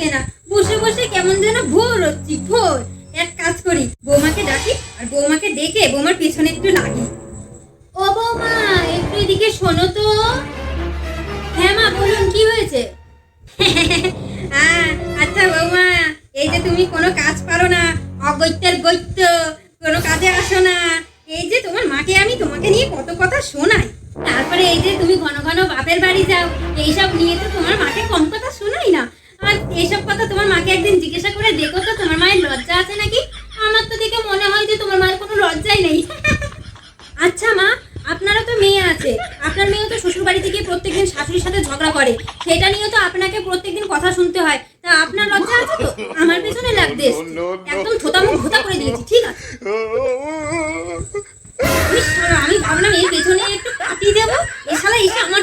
লাগে না, বসে বসে কেমন যেন ভোর হচ্ছি ভোর। এক কাজ করি, বৌমাকে ডাকি আর বৌমাকে ডেকে বৌমার পেছনে একটু লাগি। ও বৌমা, একটু এদিকে শোনো তো। হ্যাঁ মা বলুন, কি হয়েছে? আচ্ছা বৌমা, এই যে তুমি কোনো কাজ পারো না, অগত্যের গত্য, কোনো কাজে আসো না, এই যে তোমার মাকে আমি তোমাকে নিয়ে কত কথা শোনাই, তারপরে এই যে তুমি ঘন ঘন বাপের বাড়ি যাও, এইসব নিয়ে তো তোমার মাকে কম কথা শোনাই না। আর এইসব কথা তোমার মাকে একদিন জিজ্ঞাসা করে দেখো তো তোমার মায়ের লজ্জা আছে নাকি। আমার তো দেখে মনে হয় যে তোমার মায়ের কোনো লজ্জাই নেই। আচ্ছা মা, আপনারও তো মেয়ে আছে, আপনার মেয়েও তো শ্বশুর বাড়ি থেকে প্রত্যেকদিন শাশুড়ির সাথে ঝগড়া করে, সেটা নিয়েও তো আপনাকে প্রত্যেকদিন কথা শুনতে হয়, তা আপনার লজ্জা আছে তো? আমার পেছনে লাগবে, একদম থোতামুখ ভোতা করে দিয়েছি, ঠিক আছে? আমি ভাবলাম এর পেছনে একটু কাটিয়ে দেবো, এ শালা এসে আমার